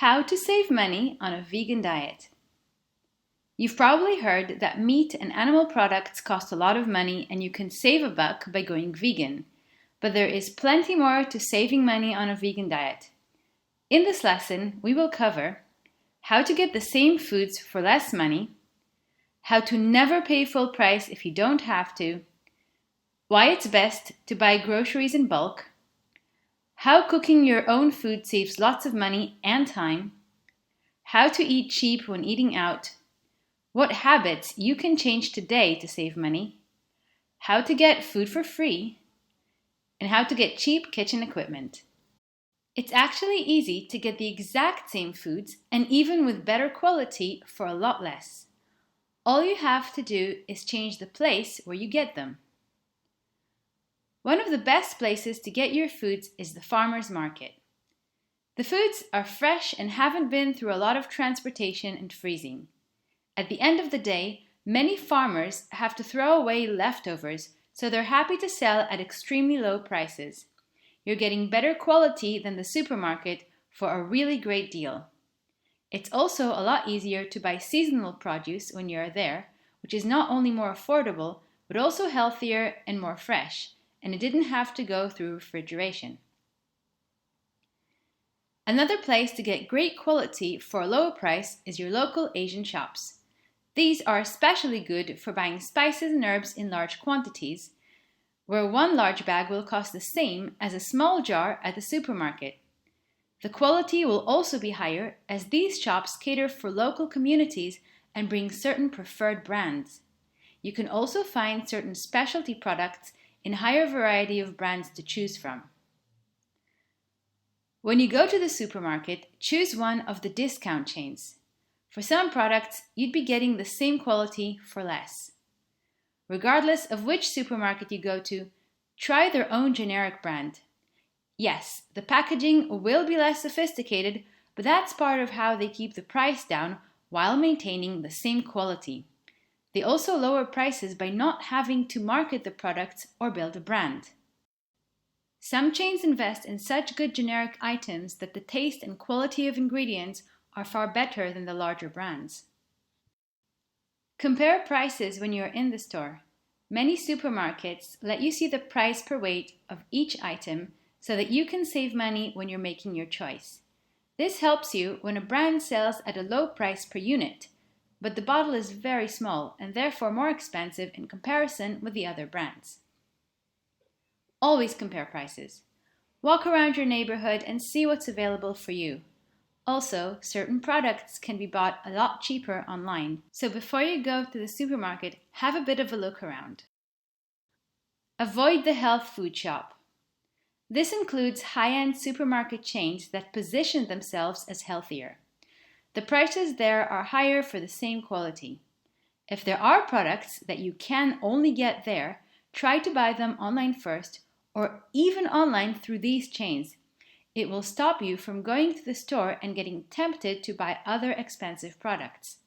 How to save money on a vegan diet. You've probably heard that meat and animal products cost a lot of money and you can save a buck by going vegan. But there is plenty more to saving money on a vegan diet. In this lesson, we will cover how to get the same foods for less money, how to never pay full price if you don't have to, why it's best to buy groceries in bulk, how cooking your own food saves lots of money and time, how to eat cheap when eating out, what habits you can change today to save money, how to get food for free, and how to get cheap kitchen equipment. It's actually easy to get the exact same foods and even with better quality for a lot less. All you have to do is change the place where you get them. One of the best places to get your foods is the farmer's market. The foods are fresh and haven't been through a lot of transportation and freezing. At the end of the day, many farmers have to throw away leftovers, so they're happy to sell at extremely low prices. You're getting better quality than the supermarket for a really great deal. It's also a lot easier to buy seasonal produce when you're there, which is not only more affordable, but also healthier and more fresh, and it didn't have to go through refrigeration. Another place to get great quality for a lower price is your local Asian shops. These are especially good for buying spices and herbs in large quantities, where one large bag will cost the same as a small jar at the supermarket. The quality will also be higher as these shops cater for local communities and bring certain preferred brands. You can also find certain specialty products in higher variety of brands to choose from. When you go to the supermarket, choose one of the discount chains. For some products, you'd be getting the same quality for less. Regardless of which supermarket you go to, try their own generic brand. Yes, the packaging will be less sophisticated, but that's part of how they keep the price down while maintaining the same quality. They also lower prices by not having to market the products or build a brand. Some chains invest in such good generic items that the taste and quality of ingredients are far better than the larger brands. Compare prices when you are in the store. Many supermarkets let you see the price per weight of each item so that you can save money when you're making your choice. This helps you when a brand sells at a low price per unit, but the bottle is very small and therefore more expensive in comparison with the other brands. Always compare prices. Walk around your neighborhood and see what's available for you. Also, certain products can be bought a lot cheaper online, so before you go to the supermarket, have a bit of a look around. Avoid the health food shop. This includes high-end supermarket chains that position themselves as healthier. The prices there are higher for the same quality. If there are products that you can only get there, try to buy them online first or even online through these chains. It will stop you from going to the store and getting tempted to buy other expensive products.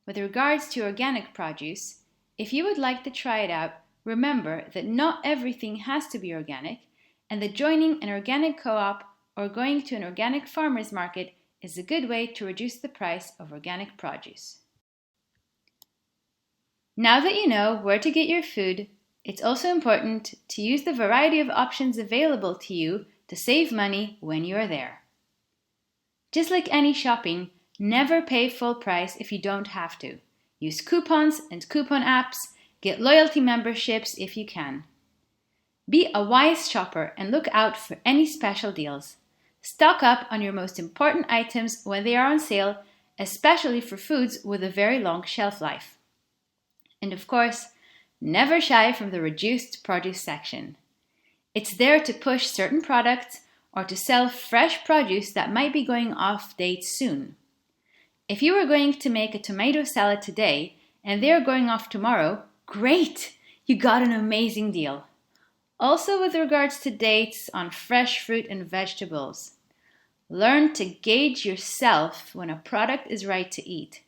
With regards to organic produce, if you would like to try it out, remember that not everything has to be organic and that joining an organic co-op or going to an organic farmer's market is a good way to reduce the price of organic produce. Now that you know where to get your food, it's also important to use the variety of options available to you to save money when you are there. Just like any shopping, never pay full price if you don't have to. Use coupons and coupon apps, get loyalty memberships if you can. Be a wise shopper and look out for any special deals. Stock up on your most important items when they are on sale, especially for foods with a very long shelf life. And of course, never shy from the reduced produce section. It's there to push certain products or to sell fresh produce that might be going off date soon. If you were going to make a tomato salad today and they are going off tomorrow, great! You got an amazing deal. Also with regards to dates on fresh fruit and vegetables. Learn to gauge yourself when a product is right to eat.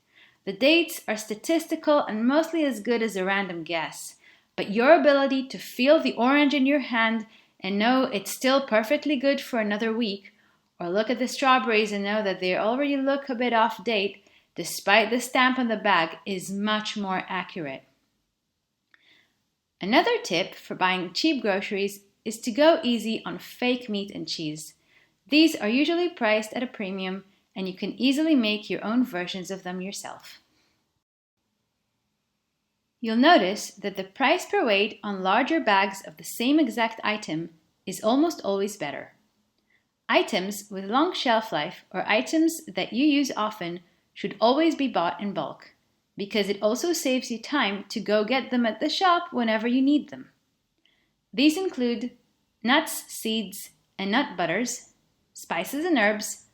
The dates are statistical and mostly as good as a random guess, but your ability to feel the orange in your hand and know it's still perfectly good for another week, Or look at the strawberries and know that they already look a bit off date, despite the stamp on the bag, is much more accurate. Another tip for buying cheap groceries is to go easy on fake meat and cheese. These are usually priced at a premium, and you can easily make your own versions of them yourself. You'll notice that the price per weight on larger bags of the same exact item is almost always better. Items with long shelf life or items that you use often should always be bought in bulk, because it also saves you time to go get them at the shop whenever you need them. These include nuts, seeds, and nut butters, spices and herbs,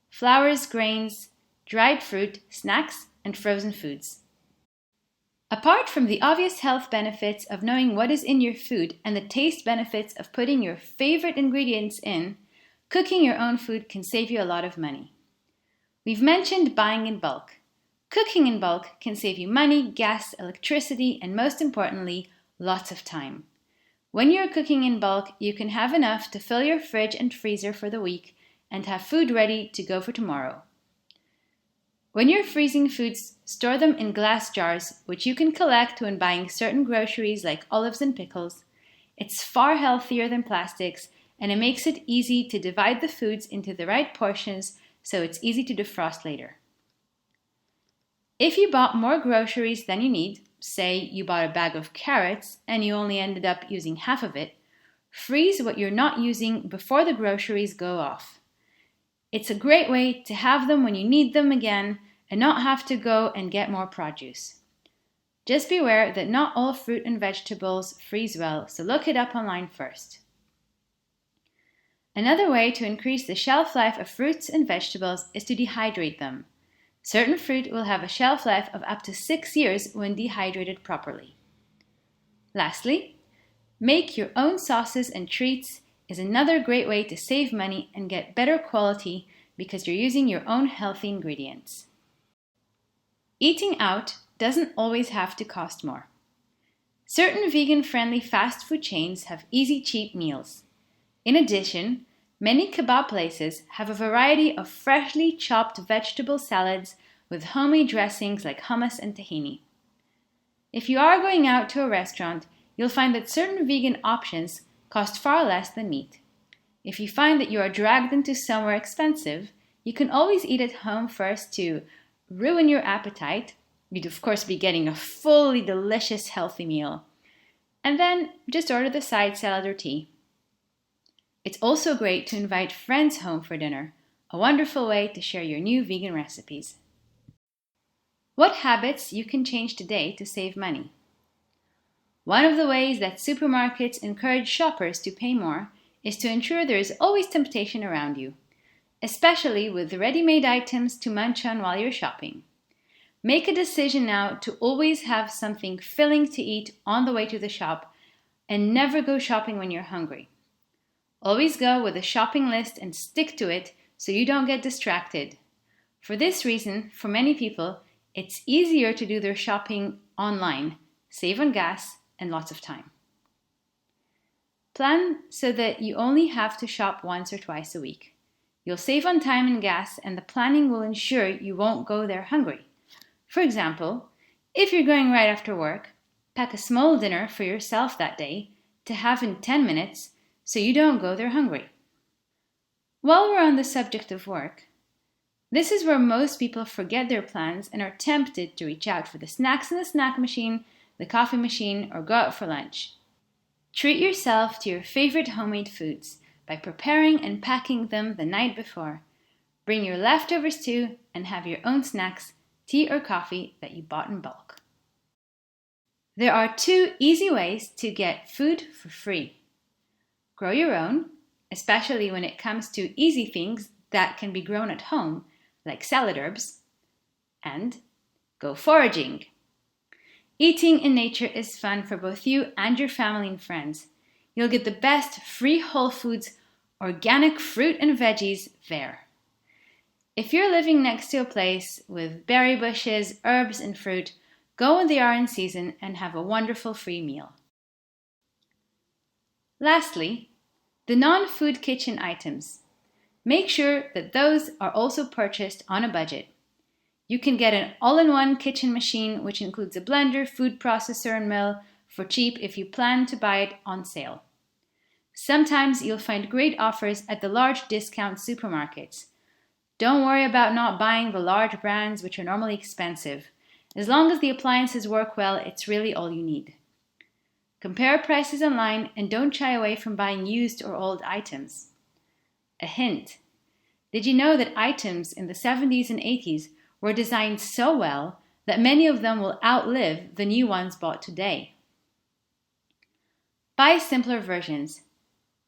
flours, grains, dried fruit, snacks, and frozen foods. Apart from the obvious health benefits of knowing what is in your food and the taste benefits of putting your favorite ingredients in, cooking your own food can save you a lot of money. We've mentioned buying in bulk. Cooking in bulk can save you money, gas, electricity, and most importantly, lots of time. When you're cooking in bulk, you can have enough to fill your fridge and freezer for the week and have food ready to go for tomorrow. When you're freezing foods, store them in glass jars, which you can collect when buying certain groceries like olives and pickles. It's far healthier than plastics, and it makes it easy to divide the foods into the right portions so it's easy to defrost later. If you bought more groceries than you need, say you bought a bag of carrots and you only ended up using half of it, freeze what you're not using before the groceries go off. It's a great way to have them when you need them again and not have to go and get more produce. Just beware that not all fruit and vegetables freeze well, so look it up online first. Another way to increase the shelf life of fruits and vegetables is to dehydrate them. Certain fruit will have a shelf life of up to 6 years when dehydrated properly. Lastly, make your own sauces and treats is another great way to save money and get better quality because you're using your own healthy ingredients. Eating out doesn't always have to cost more. Certain vegan-friendly fast food chains have easy, cheap meals. In addition, many kebab places have a variety of freshly chopped vegetable salads with homemade dressings like hummus and tahini. If you are going out to a restaurant, you'll find that certain vegan options cost far less than meat. If you find that you are dragged into somewhere expensive, you can always eat at home first to ruin your appetite. You'd of course be getting a fully delicious healthy meal. And then just order the side salad or tea. It's also great to invite friends home for dinner, a wonderful way to share your new vegan recipes. What habits you can change today to save money? One of the ways that supermarkets encourage shoppers to pay more is to ensure there is always temptation around you, especially with ready-made items to munch on while you're shopping. Make a decision now to always have something filling to eat on the way to the shop and never go shopping when you're hungry. Always go with a shopping list and stick to it so you don't get distracted. For this reason, for many people, it's easier to do their shopping online, save on gas, and lots of time. Plan so that you only have to shop once or twice a week. You'll save on time and gas, and the planning will ensure you won't go there hungry. For example, if you're going right after work, pack a small dinner for yourself that day to have in 10 minutes so you don't go there hungry. While we're on the subject of work, this is where most people forget their plans and are tempted to reach out for the snacks in the snack machine, the coffee machine, or go out for lunch. Treat yourself to your favorite homemade foods by preparing and packing them the night before. Bring your leftovers too and have your own snacks, tea or coffee that you bought in bulk. There are 2 easy ways to get food for free. Grow your own, especially when it comes to easy things that can be grown at home, like salad herbs, and go foraging. Eating in nature is fun for both you and your family and friends. You'll get the best free whole foods, organic fruit and veggies there. If you're living next to a place with berry bushes, herbs, and fruit, go when they are in season and have a wonderful free meal. Lastly, the non-food kitchen items. Make sure that those are also purchased on a budget. You can get an all-in-one kitchen machine, which includes a blender, food processor, and mill, for cheap if you plan to buy it on sale. Sometimes you'll find great offers at the large discount supermarkets. Don't worry about not buying the large brands, which are normally expensive. As long as the appliances work well, it's really all you need. Compare prices online and don't shy away from buying used or old items. A hint: did you know that items in the 70s and 80s were designed so well that many of them will outlive the new ones bought today? Buy simpler versions.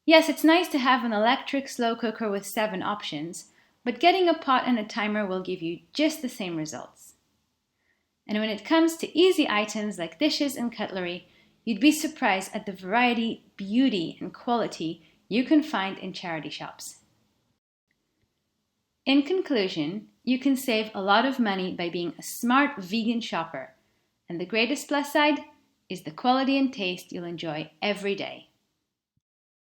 Yes, it's nice to have an electric slow cooker with 7 options, but getting a pot and a timer will give you just the same results. And when it comes to easy items like dishes and cutlery, you'd be surprised at the variety, beauty, and quality you can find in charity shops. In conclusion, you can save a lot of money by being a smart vegan shopper, and the greatest plus side is the quality and taste you'll enjoy every day.